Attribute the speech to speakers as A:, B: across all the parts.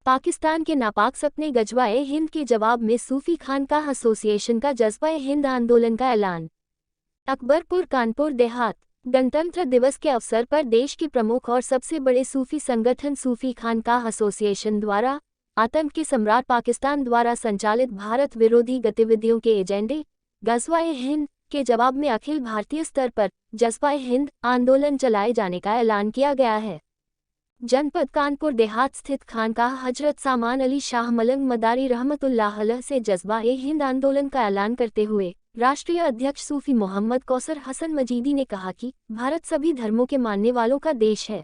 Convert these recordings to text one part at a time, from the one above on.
A: पाकिस्तान के नापाक सपने गजवाए हिंद के जवाब में सूफी खानकाह एसोसिएशन का जज्बाए हिंद आंदोलन का ऐलान। अकबरपुर कानपुर देहात। गणतंत्र दिवस के अवसर पर देश के प्रमुख और सबसे बड़े सूफी संगठन सूफी खानकाह एसोसिएशन द्वारा आतंक के सम्राट पाकिस्तान द्वारा संचालित भारत विरोधी गतिविधियों के एजेंडे गजवाए हिंद के जवाब में अखिल भारतीय स्तर पर जज्बाए हिंद आंदोलन चलाए जाने का ऐलान किया गया है। जनपद कानपुर देहात स्थित खानकाह हजरत सामान अली शाह मलंग मदारी रहमतुल्लाह अलैह से जज्बाए हिंद आंदोलन का ऐलान करते हुए राष्ट्रीय अध्यक्ष सूफी मोहम्मद कौसर हसन मजीदी ने कहा कि भारत सभी धर्मों के मानने वालों का देश है।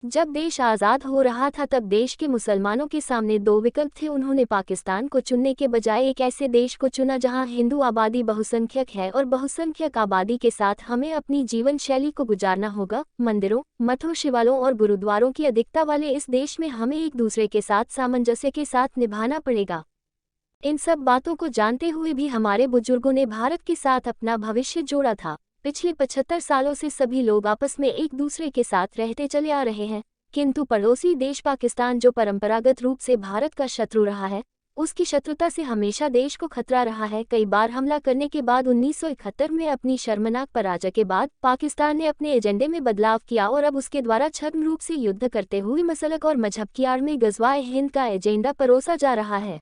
A: जब देश आज़ाद हो रहा था तब देश के मुसलमानों के सामने दो विकल्प थे। उन्होंने पाकिस्तान को चुनने के बजाय एक ऐसे देश को चुना जहां हिंदू आबादी बहुसंख्यक है और बहुसंख्यक आबादी के साथ हमें अपनी जीवन शैली को गुजारना होगा। मंदिरों, मठों, शिवालयों और गुरुद्वारों की अधिकता वाले इस देश में हमें एक दूसरे के साथ सामंजस्य के साथ निभाना पड़ेगा। इन सब बातों को जानते हुए भी हमारे बुजुर्गों ने भारत के साथ अपना भविष्य जोड़ा था। पिछले 75 सालों से सभी लोग आपस में एक दूसरे के साथ रहते चले आ रहे हैं, किंतु पड़ोसी देश पाकिस्तान जो परंपरागत रूप से भारत का शत्रु रहा है, उसकी शत्रुता से हमेशा देश को खतरा रहा है। कई बार हमला करने के बाद 1971 में अपनी शर्मनाक पराजय के बाद पाकिस्तान ने अपने एजेंडे में बदलाव किया और अब उसके द्वारा छद्म रूप से युद्ध करते हुए मसलक और मजहब की आड़ में गजवाए हिंद का एजेंडा परोसा जा रहा है।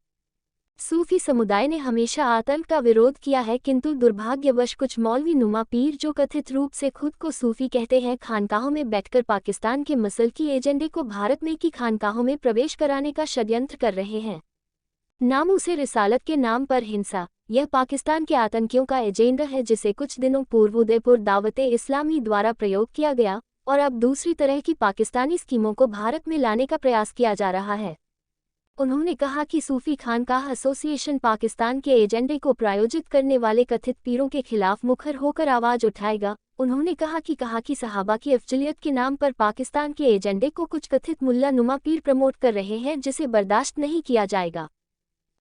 A: सूफी समुदाय ने हमेशा आतंक का विरोध किया है, किंतु दुर्भाग्यवश कुछ मौलवी नुमा पीर जो कथित रूप से खुद को सूफी कहते हैं, खानकाहों में बैठकर पाकिस्तान के मसलकी एजेंडे को भारत में की खानकाहों में प्रवेश कराने का षड्यंत्र कर रहे हैं। नामों से रिसालत के नाम पर हिंसा, यह पाकिस्तान के आतंकियों का एजेंडा है जिसे कुछ दिनों पूर्व उदयपुर दावते इस्लामी द्वारा प्रयोग किया गया और अब दूसरी तरह की पाकिस्तानी स्कीमों को भारत में लाने का प्रयास किया जा रहा है। उन्होंने कहा कि सूफी खानकाह एसोसिएशन पाकिस्तान के एजेंडे को प्रायोजित करने वाले कथित पीरों के खिलाफ मुखर होकर आवाज उठाएगा। उन्होंने कहा कि सहाबा की अफजलियत के नाम पर पाकिस्तान के एजेंडे को कुछ कथित मुल्ला नुमा पीर प्रमोट कर रहे हैं, जिसे बर्दाश्त नहीं किया जाएगा।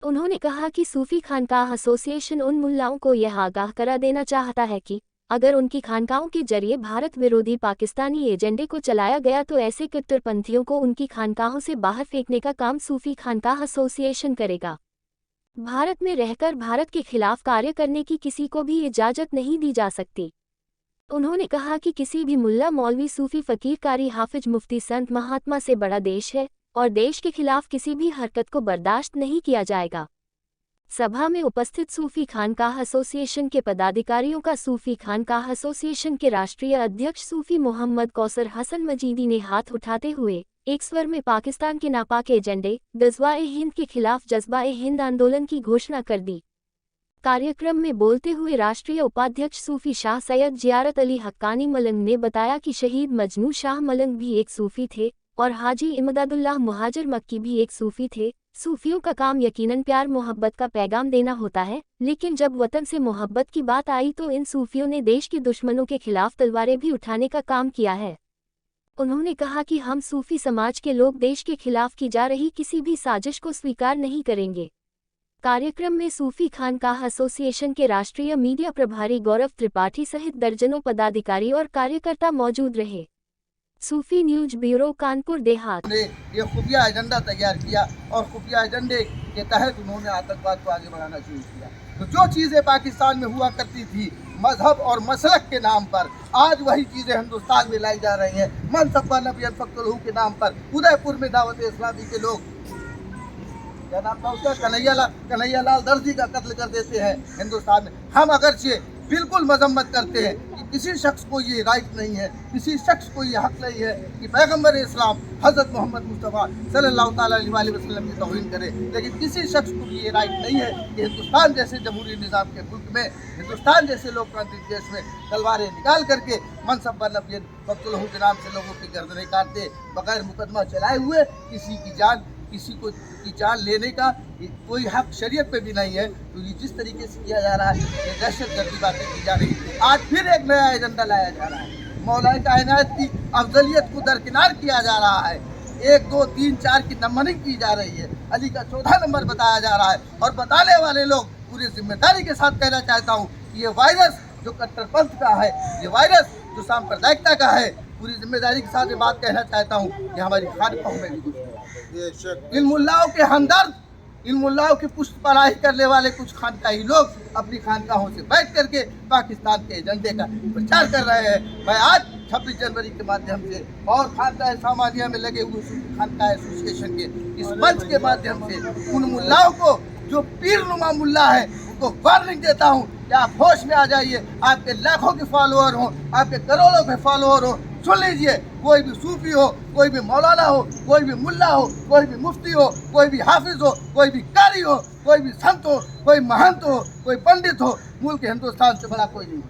A: उन्होंने कहा कि सूफी खानकाह एसोसिएशन उन मुल्लाओं को यह आगाह करा देना चाहता है कि अगर उनकी खानकाहों के जरिए भारत विरोधी पाकिस्तानी एजेंडे को चलाया गया तो ऐसे कट्टरपंथियों को उनकी खानकाहों से बाहर फेंकने का काम सूफी खानकाह एसोसिएशन करेगा। भारत में रहकर भारत के खिलाफ कार्य करने की किसी को भी इजाजत नहीं दी जा सकती। उन्होंने कहा कि किसी भी मुल्ला, मौलवी, सूफी, फकीर, कारी, हाफिज, मुफ्ती, संत, महात्मा से बड़ा देश है और देश के खिलाफ किसी भी हरकत को बर्दाश्त नहीं किया जाएगा। सभा में उपस्थित सूफी खानकाह एसोसिएशन के पदाधिकारियों का सूफी खानकाह एसोसिएशन के राष्ट्रीय अध्यक्ष सूफी मोहम्मद कौसर हसन मजीदी ने हाथ उठाते हुए एक स्वर में पाकिस्तान के नापाक एजेंडे गजवाए हिंद के खिलाफ जज्बाए हिंद आंदोलन की घोषणा कर दी। कार्यक्रम में बोलते हुए राष्ट्रीय उपाध्यक्ष सूफी शाह सैयद जियारत अली हक्कानी मलंग ने बताया कि शहीद मजनू शाह मलंग भी एक सूफी थे और हाजी इमदादुल्लाह मुहाजिर मक्की भी एक सूफी थे। सूफियों का काम यकीनन प्यार मोहब्बत का पैगाम देना होता है, लेकिन जब वतन से मोहब्बत की बात आई तो इन सूफियों ने देश के दुश्मनों के खिलाफ तलवारें भी उठाने का काम किया है। उन्होंने कहा कि हम सूफी समाज के लोग देश के खिलाफ की जा रही किसी भी साजिश को स्वीकार नहीं करेंगे। कार्यक्रम में सूफी खानकाह एसोसिएशन के राष्ट्रीय मीडिया प्रभारी गौरव त्रिपाठी सहित दर्जनों पदाधिकारी और कार्यकर्ता मौजूद रहे। सूफी न्यूज ब्यूरो कानपुर देहात
B: ने ये खुफिया एजेंडा तैयार किया और खुफिया एजेंडे के तहत उन्होंने आतंकवाद को आगे बढ़ाना शुरू किया। तो जो चीज़ें पाकिस्तान में हुआ करती थी मजहब और मसलक के नाम पर, आज वही चीज़ें हिंदुस्तान में लाई जा रही हैं। मनसब्बा नबी फक्तुलहू के नाम पर उदयपुर में दावत इस्लामी के लोग, क्या नाम था उसका, कन्हैया लाल दर्जी का कत्ल कर देते हैं हिंदुस्तान में। हम अगरचे बिल्कुल मजम्मत करते हैं कि किसी शख्स को ये राइट नहीं है, किसी शख्स को ये हक नहीं है कि पैगम्बर इस्लाम हज़रत मोहम्मद मुस्तफ़ा सल्लल्लाहु अलैहि वसल्लम की तौहीन करे, लेकिन किसी शख्स को भी ये राइट नहीं है कि हिंदुस्तान जैसे जमहूरी निज़ाम के मुल्क में, हिंदुस्तान जैसे लोकतांत्रिक देश में तलवारें निकाल करके मनसब्बा नबी फक्तुलहू के नाम से लोगों की गर्दनें काटते, बगैर मुकदमा चलाए हुए किसी की जान लेने का कोई हक शरीयत पे भी नहीं है। तो ये जिस तरीके से किया जा रहा है, ये दहशतगर्दी बातें की जा रही है। आज फिर एक नया एजेंडा लाया जा रहा है, मौलाए कायनात की अफजलियत को दरकिनार किया जा रहा है। 1, 2, 3, 4 की नंबरिंग की जा रही है, अली का 14 नंबर बताया जा रहा है। और बताने वाले लोग पूरी जिम्मेदारी के साथ कहना चाहता हूँ कि ये वायरस जो कट्टरपंथ का है, ये वायरस जो सांप्रदायिकता का है, पूरी जिम्मेदारी के साथ ये बात कहना चाहता हूँ कि हमारी खानकाहों में भी घुस गया। इन मुल्लाओं के हमदर्द, इन मुल्लाओं की पुष्ट पनाही करने वाले कुछ खानकाही लोग अपनी खानकाहों से बैठ करके पाकिस्तान के एजेंडे का प्रचार कर रहे हैं। मैं आज 26 जनवरी के माध्यम से और खानकाह सामानिया में लगे हुए खानकाह एसोसिएशन के इस मंच के माध्यम से उन मुल्लाओं को जो पीरनुमा मुल्ला है उनको वार्निंग देता हूँ कि आप होश में आ जाइए। आपके लाखों के फॉलोअर हो, आपके करोड़ों के फॉलोअर हो, सुन लीजिए, कोई भी सूफी हो, कोई भी मौलाना हो, कोई भी मुल्ला हो, कोई भी मुफ्ती हो, कोई भी हाफिज हो, कोई भी कारी हो, कोई भी संत हो, कोई महंत हो, कोई पंडित हो, मुल्क हिंदुस्तान से बड़ा कोई नहीं।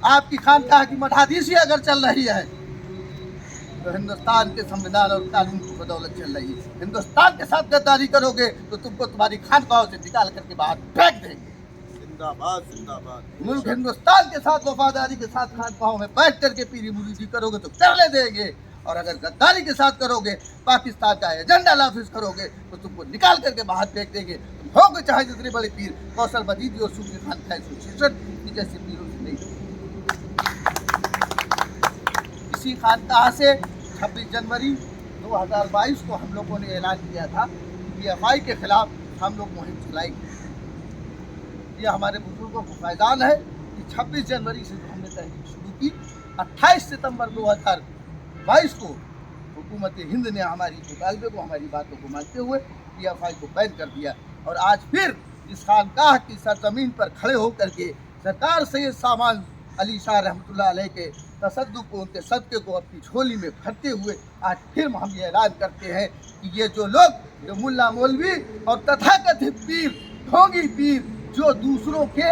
B: आपकी खानकाह की मठाधीशी अगर चल रही है तो हिंदुस्तान के संविधान और कानून की बदौलत चल रही है। हिंदुस्तान के साथ गद्दारी करोगे तो तुमको तुम्हारी खानकाहों से निकाल करके बाहर फेंक देंगे।
C: जिंदाबाद जिंदाबाद।
B: मुल्क हिंदुस्तान के साथ वफादारी के साथ खानकाहों में बैठ करके पीरी मुरीदी करोगे तो करने देंगे, और अगर गद्दारी के साथ करोगे, पाकिस्तान का एजेंडा नाफिज करोगे तो तुमको निकाल करके बाहर फेंक देंगे। तुम होगे चाहे जितने बड़े पीर, कौशल मजीदी और सूफी खानकाह एसोसिएशन की जैसे पीरों से नहीं। इसी खानकाह से 26 जनवरी 2022 को हम लोगों ने ऐलान किया था PFI के खिलाफ हम लोग मुहिम चलाएंगे। ये हमारे बुजुर्गों को फैजान है कि 26 जनवरी से जो हमने तहरीक शुरू की, 28 सितंबर 2022 को हुकूमत हिंद ने हमारी मुतालबे को, हमारी बातों को मानते हुए PFI को बैन कर दिया। और आज फिर इस खानकाह की सरजमीन पर खड़े होकर के सरकार सैयद सामान अली शाह रहमतुल्लाह अलैह के तसद्दुक़ को, उनके सदक़े को अपनी झोली में भरते हुए आज फिर हम ये ऐलान करते हैं कि ये जो लोग, जो मुल्ला मौलवी और तथाकथित पीर, ढोंगी पीर, जो दूसरों के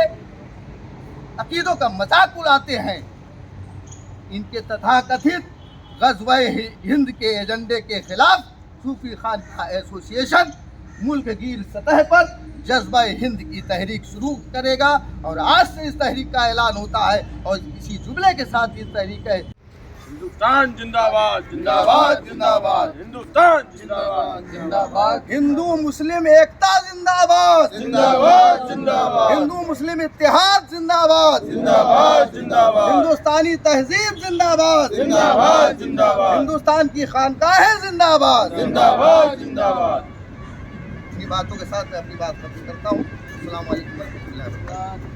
B: अकीदों का मजाक उड़ाते हैं, इनके तथाकथित ग़ज़वा-ए हिंद के एजेंडे के खिलाफ सूफी खानकाह एसोसिएशन मुल्क गिर सतह पर जज्बा हिंद की तहरीक शुरू करेगा। और आज से इस तहरीक का ऐलान होता है और इसी जुमले के साथ ये तहरीक है।
C: हिंदुस्तान जिंदाबाद
B: जिंदाबाद जिंदाबाद,
C: हिंदुस्तान जिंदाबाद
B: जिंदाबाद, हिंदू मुस्लिम एकता जिंदाबाद
C: जिंदाबाद जिंदाबाद,
B: हिंदू मुस्लिम इत्तेहाद जिंदाबाद
C: जिंदाबाद जिंदाबाद,
B: हिंदुस्तानी तहजीब जिंदाबाद
C: जिंदाबाद जिंदाबाद,
B: हिंदुस्तान की खानकाहें जिंदाबाद
C: जिंदाबाद जिंदाबाद।
B: इन्हीं बातों के साथ मैं अपनी बात खत्म करता हूँ। अस्सलाम वालेकुम।